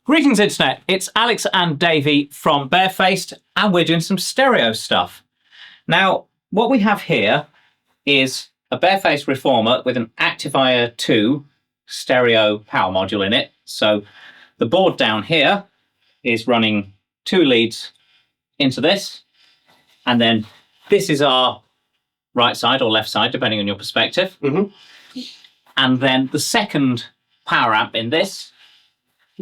Greetings, Internet. It's Alex and Davey from Barefaced, and we're doing some stereo stuff. Now, what we have here is a Barefaced reformer with an Activier 2 stereo power module in it. So the board down here is running 2 leads into this, and then this is our right side or left side, depending on your perspective. And then the second power amp in this,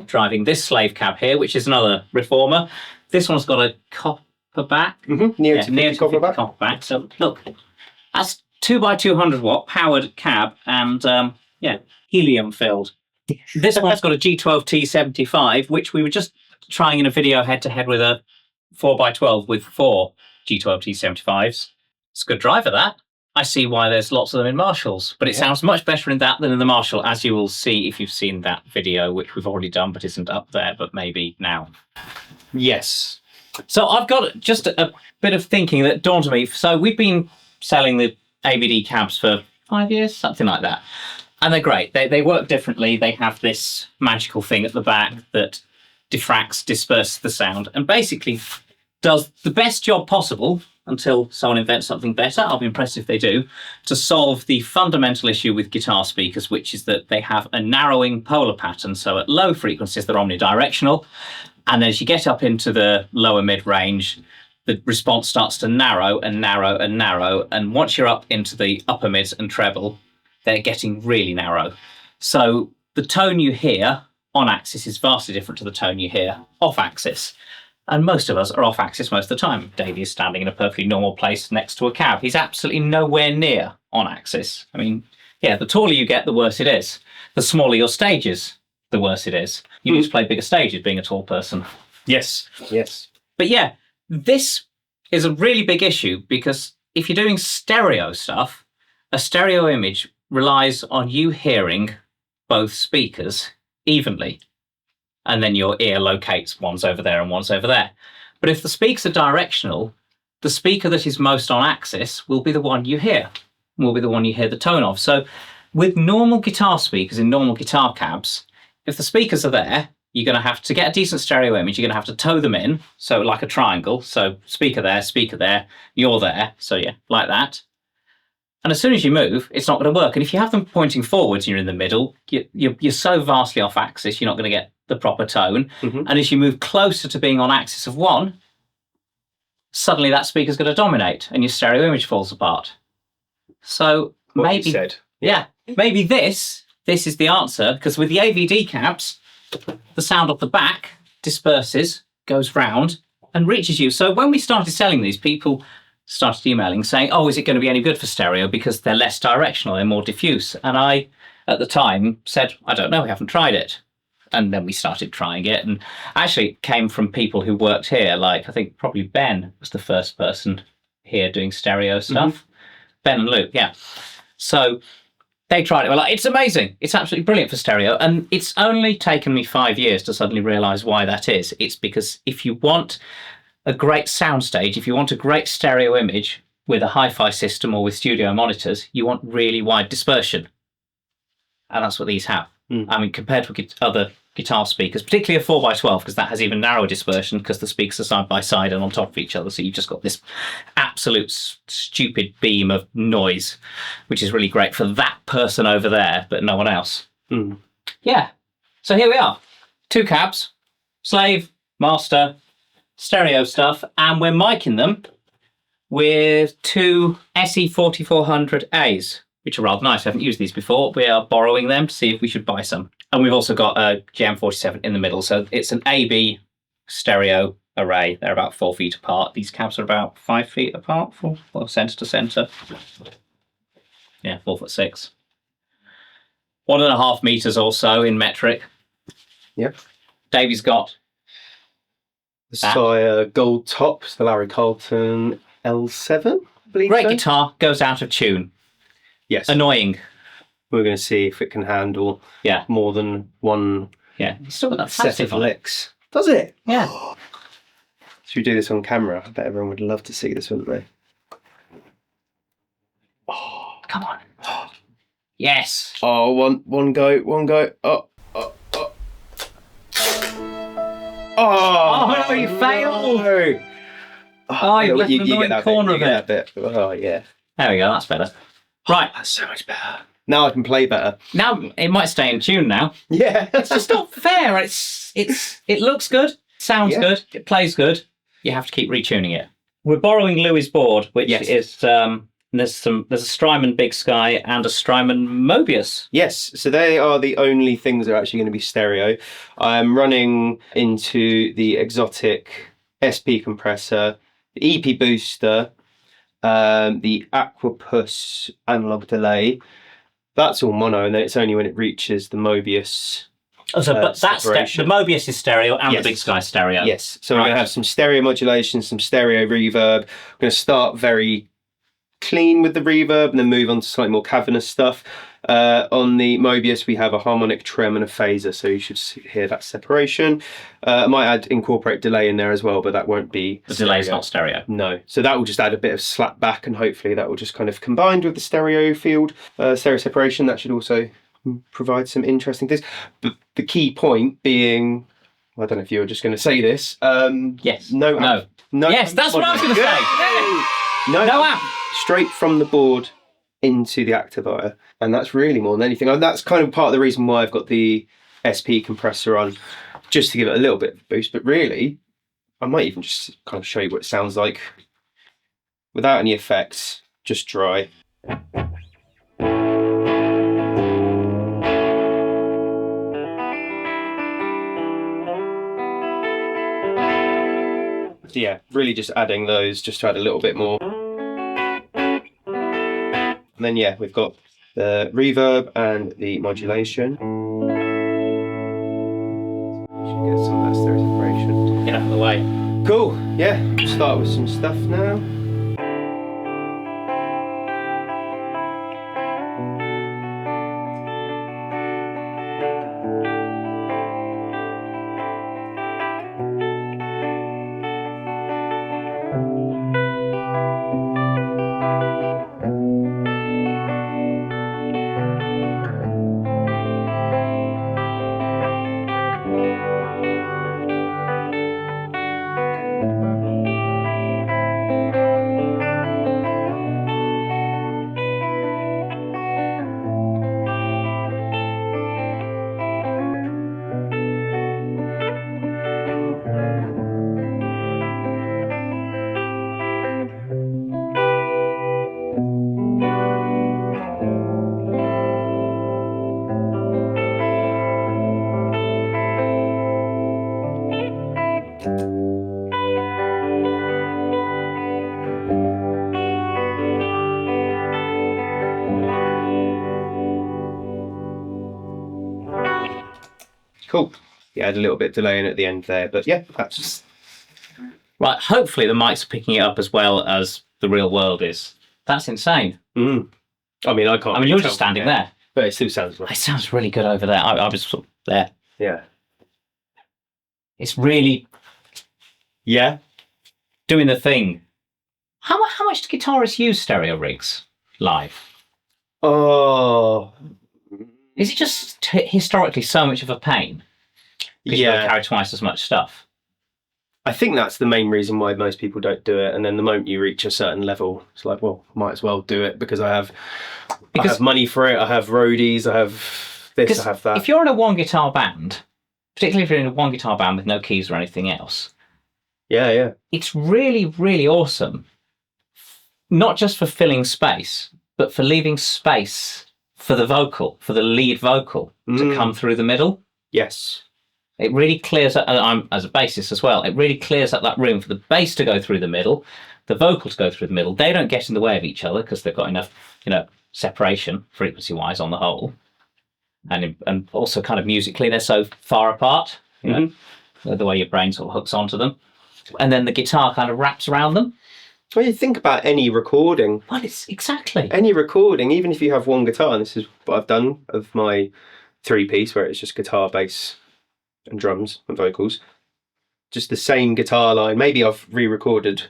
driving this slave cab here, which is another reformer. This one's got a copper back. Near to copper back. So look, that's 2x200 watt powered cab and helium filled. This one's got a G12T75, which we were just trying in a video head to head with a 4x12 with 4 G12T75s. It's a good driver, that. I see why there's lots of them in Marshalls, but it sounds much better in that than in the Marshall, as you will see if you've seen that video, which we've already done, but isn't up there, but maybe now. Yes. So I've got just a bit of thinking that dawned on me. So we've been selling the AVD cabs for 5 years, something like that. And they're great. They work differently. They have this magical thing at the back that diffracts, disperses the sound, and basically does the best job possible until someone invents something better. I'll be impressed if they do, to solve the fundamental issue with guitar speakers, which is that they have a narrowing polar pattern. So at low frequencies, they're omnidirectional. And as you get up into the lower mid-range, the response starts to narrow and narrow and narrow. And once you're up into the upper mids and treble, they're getting really narrow. So the tone you hear on axis is vastly different to the tone you hear off axis. And most of us are off axis most of the time. Davey is standing in a perfectly normal place next to a cab. He's absolutely nowhere near on axis. I mean, yeah, the taller you get, the worse it is. The smaller your stages, the worse it is. You need to play bigger stages being a tall person. Yes. But yeah, this is a really big issue because if you're doing stereo stuff, a stereo image relies on you hearing both speakers evenly. And then your ear locates one's over there and one's over there. But if the speakers are directional, the speaker that is most on axis will be the one you hear, will be the one you hear the tone of. So with normal guitar speakers in normal guitar cabs, if the speakers are there, you're going to have to get a decent stereo image. You're going to have to toe them in, so like a triangle. So speaker there, you're there. So yeah, like that. And as soon as you move, it's not going to work. And if you have them pointing forwards and you're in the middle, you're so vastly off axis, you're not going to get the proper tone. And as you move closer to being on axis of one, suddenly that speaker's going to dominate and your stereo image falls apart. So maybe this is the answer, because with the AVD cabs, the sound off the back disperses, goes round and reaches you. So when we started selling these, people started emailing saying, oh, is it going to be any good for stereo because they're less directional, they're more diffuse? And I, at the time, said, I don't know, we haven't tried it. And then we started trying it. And actually, it came from people who worked here, like I think probably Ben was the first person here doing stereo stuff. Ben and Luke, yeah. So they tried it. We're like, it's amazing. It's absolutely brilliant for stereo. And it's only taken me 5 years to suddenly realise why that is. It's because if you want a great soundstage, if you want a great stereo image with a hi-fi system or with studio monitors, you want really wide dispersion. And that's what these have. I mean, compared with other guitar speakers, particularly a 4x12, because that has even narrower dispersion because the speakers are side by side and on top of each other. So you've just got this absolute stupid beam of noise, which is really great for that person over there, but no one else. Yeah. So here we are. 2 cabs, slave, master, stereo stuff, and we're miking them with 2 SE4400As, which are rather nice. I haven't used these before. We are borrowing them to see if we should buy some. And we've also got a JM47 in the middle. So it's an AB stereo array. They're about 4 feet apart. These cabs are about 5 feet apart, from centre to centre. Yeah, 4'6". 1.5 meters or so in metric. Yep. Davey's got the Sire Gold Top, the Larry Carlton L7, I believe. Great guitar, goes out of tune. Yes. Annoying. We're going to see if it can handle more than one it's still got that set of licks. Does it? Yeah. Should we do this on camera? I bet everyone would love to see this, wouldn't they? Oh, come on. Yes. Oh, one go. Oh. Oh, no, you failed! No. Oh, you've left an annoying corner of it. That bit. Oh, yeah. There we go, that's better. Right. That's so much better. Now I can play better. Now, it might stay in tune now. Yeah. It's just not fair. It looks good, sounds good, it plays good. You have to keep retuning it. We're borrowing Louis' board, which is there's a Strymon Big Sky and a Strymon Mobius. Yes, so they are the only things that are actually going to be stereo. I'm running into the exotic SP compressor, the EP booster, the Aquapus analog delay. That's all mono, and then it's only when it reaches the Mobius. But that's the Mobius is stereo and the Big Sky stereo. Yes, so we're going to have some stereo modulation, some stereo reverb. We're going to start very clean with the reverb and then move on to slightly more cavernous stuff. On the Mobius, we have a harmonic trem and a phaser, so you should hear that separation. I might incorporate delay in there as well, but that won't be The delay's not stereo. No, so that will just add a bit of slap back, and hopefully that will just kind of combined with the stereo field, stereo separation. That should also provide some interesting things. But the key point being, I don't know if you were just going to say this. Yes. No. Yes, that's what I was going to say. No amp. Straight from the board into the activier, and that's really more than anything. And that's kind of part of the reason why I've got the SP compressor on, just to give it a little bit of a boost. But really, I might even just kind of show you what it sounds like without any effects, just dry. So yeah, really just adding those just to add a little bit more. And then yeah, we've got the reverb and the modulation. Should get some of that stereo separation. Get out of the way. Cool, yeah, start with some stuff now. Cool. Yeah, add a little bit of delay in at the end there, but yeah, that's right. Hopefully the mics are picking it up as well as the real world is. That's insane. I mean, I can't. I mean, you're just standing there, but it still sounds like it sounds really good over there. I was sort of there. Yeah. It's really doing the thing. How much do guitarists use stereo rigs live? Oh. Is it just historically so much of a pain? Because you don't carry twice as much stuff. I think that's the main reason why most people don't do it. And then the moment you reach a certain level, it's like, well, might as well do it because I have money for it. I have roadies. I have this. I have that. If you're in a one guitar band, particularly if you're in a one guitar band with no keys or anything else, it's really, really awesome. Not just for filling space, but for leaving space for the vocal, for the lead vocal to come through the middle. Yes. It really clears up, and I'm as a bassist as well, it really clears up that room for the bass to go through the middle, the vocal to go through the middle. They don't get in the way of each other because they've got enough, separation frequency-wise on the whole. And also kind of musically, they're so far apart, the way your brain sort of hooks onto them. And then the guitar kind of wraps around them. Well, you think about any recording. Well, it's exactly. Any recording, even if you have one guitar, and this is what I've done of my 3-piece, where it's just guitar, bass, and drums and vocals. Just the same guitar line. Maybe I've re-recorded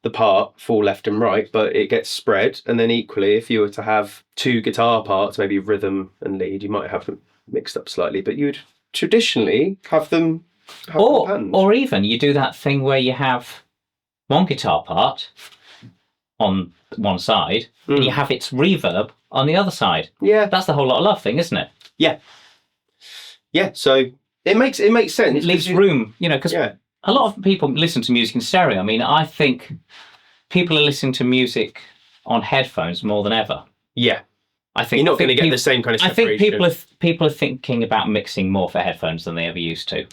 the part for left and right, but it gets spread. And then equally, if you were to have 2 guitar parts, maybe rhythm and lead, you might have them mixed up slightly, but you would traditionally have them Or even you do that thing where you have one guitar part on one side and you have its reverb on the other side. Yeah. That's the whole lot of love thing, isn't it? Yeah. Yeah. So it makes sense. It leaves room, because a lot of people listen to music in stereo. I mean, I think people are listening to music on headphones more than ever. Yeah. I think you're not going to get the same kind of separation. I think people are thinking about mixing more for headphones than they ever used to.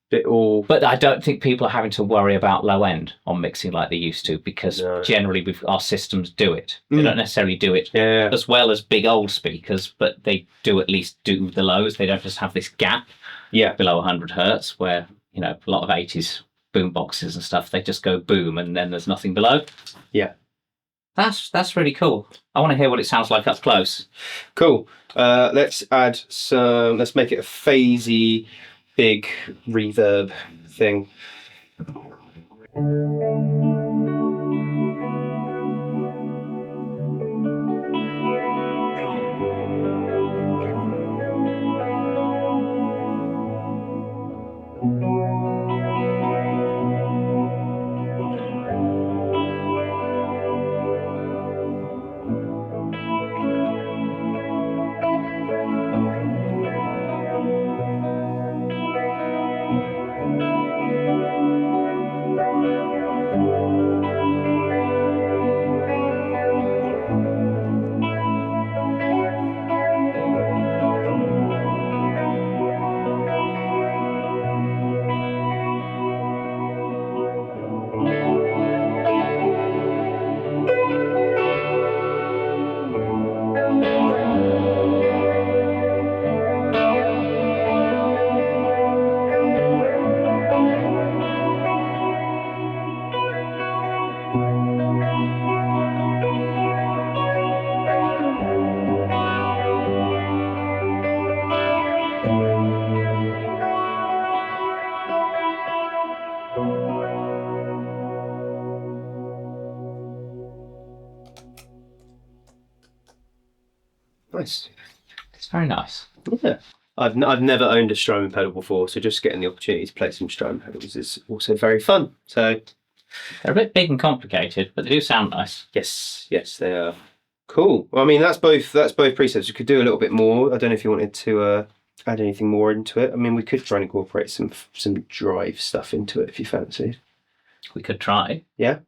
But I don't think people are having to worry about low end on mixing like they used to, because generally our systems do it. They don't necessarily do it as well as big old speakers, but they do at least do the lows. They don't just have this gap below 100 hertz where, a lot of 80s boom boxes and stuff, they just go boom and then there's nothing below. Yeah. That's really cool. I want to hear what it sounds like up close. Cool. Let's add let's make it a phasey, big reverb thing. Nice. It's very nice. Yeah. I've never owned a Strymon pedal before, so just getting the opportunity to play some Strymon pedals is also very fun. So they're a bit big and complicated, but they do sound nice. Yes, they are. Cool. Well, I mean, that's both presets. We could do a little bit more. I don't know if you wanted to add anything more into it. I mean, we could try and incorporate some drive stuff into it if you fancied. We could try. Yeah.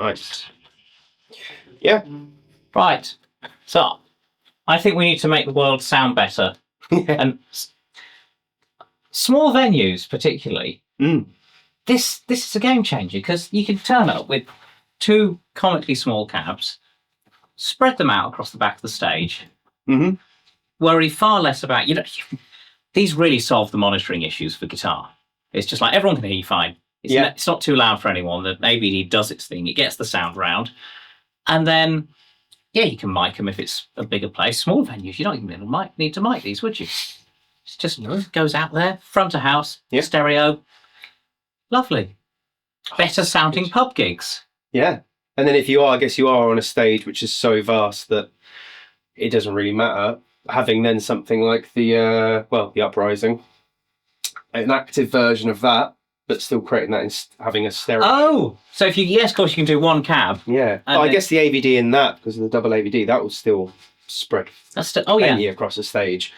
Nice. Yeah. Right. So I think we need to make the world sound better. And small venues particularly. This is a game changer, because you can turn up with two comically small cabs, spread them out across the back of the stage, worry far less about, these really solve the monitoring issues for guitar. It's just like everyone can hear you fine. It's not too loud for anyone. The ABD does its thing. It gets the sound round. And then, you can mic them if it's a bigger place. Small venues, you don't even need to mic these, would you? It just goes out there, front of house, stereo. Lovely. Better sounding pub gigs. Yeah. And then if you are, I guess you are on a stage which is so vast that it doesn't really matter. Having then something like the Uprising, an active version of that, but still creating that having a stereo. Oh, so if you, of course you can do one cab. Yeah. I guess the AVD in that, because of the double AVD, that will still spread plenty across the stage.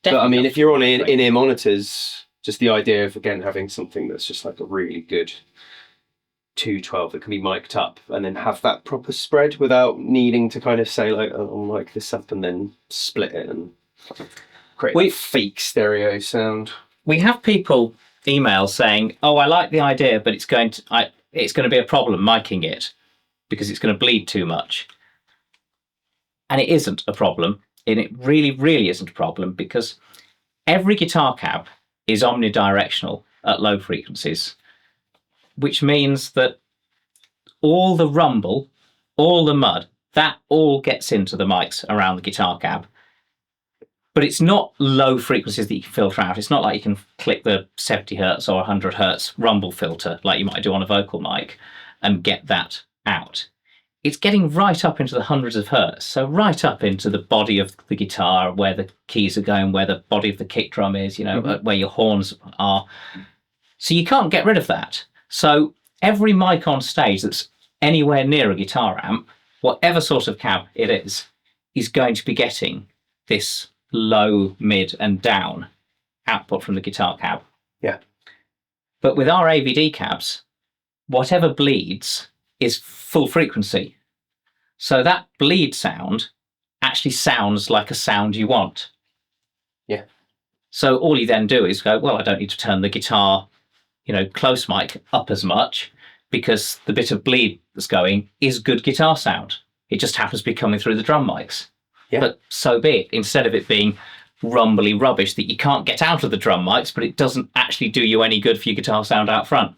Definitely. But I mean, if you're on in-ear monitors, just the idea of, again, having something that's just like a really good 212 that can be mic'd up and then have that proper spread without needing to kind of say like, oh, I'll mic this up and then split it and create a fake stereo sound. We have people email saying, oh, I like the idea, but it's going to be a problem micing it because it's going to bleed too much. And it isn't a problem. And it really, really isn't a problem because every guitar cab is omnidirectional at low frequencies, which means that all the rumble, all the mud, that all gets into the mics around the guitar cab. But it's not low frequencies that you can filter out. It's not like you can click the 70 hertz or 100 hertz rumble filter like you might do on a vocal mic and get that out. It's getting right up into the hundreds of hertz, so right up into the body of the guitar, where the keys are going, where the body of the kick drum is, where your horns are. So you can't get rid of that. So every mic on stage that's anywhere near a guitar amp, whatever sort of cab it is going to be getting this low, mid, and down output from the guitar cab. Yeah. But with our AVD cabs, whatever bleeds is full frequency. So that bleed sound actually sounds like a sound you want. Yeah. So all you then do is go, well, I don't need to turn the guitar, close mic up as much because the bit of bleed that's going is good guitar sound. It just happens to be coming through the drum mics. Yeah. But so be it. Instead of it being rumbly rubbish that you can't get out of the drum mics, but it doesn't actually do you any good for your guitar sound out front.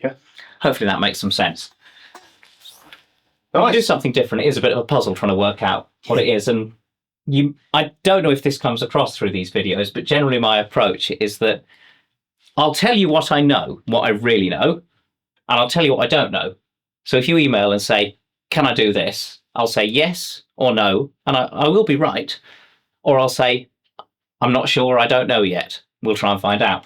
Yeah. Hopefully that makes some sense. Nice. Do something different. It is a bit of a puzzle trying to work out what it is. And I don't know if this comes across through these videos, but generally my approach is that I'll tell you what I know, what I really know, and I'll tell you what I don't know. So if you email and say, can I do this? I'll say yes or no, and I will be right. Or I'll say, I'm not sure, I don't know yet. We'll try and find out.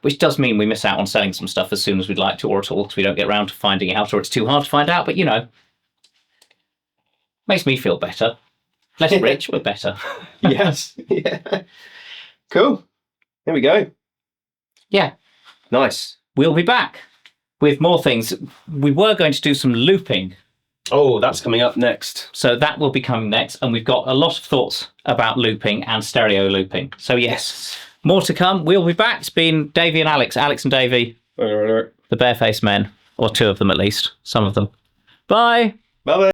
Which does mean we miss out on selling some stuff as soon as we'd like to, or at all, because we don't get around to finding out, or it's too hard to find out. But, makes me feel better. Less rich, but better. Yes. Yeah. Cool. There we go. Yeah. Nice. We'll be back with more things. We were going to do some looping. Oh, that's coming up next. So that will be coming next. And we've got a lot of thoughts about looping and stereo looping. So yes. More to come. We'll be back. It's been Davey and Alex and Davey, the barefaced men, or two of them at least, some of them. Bye. Bye-bye.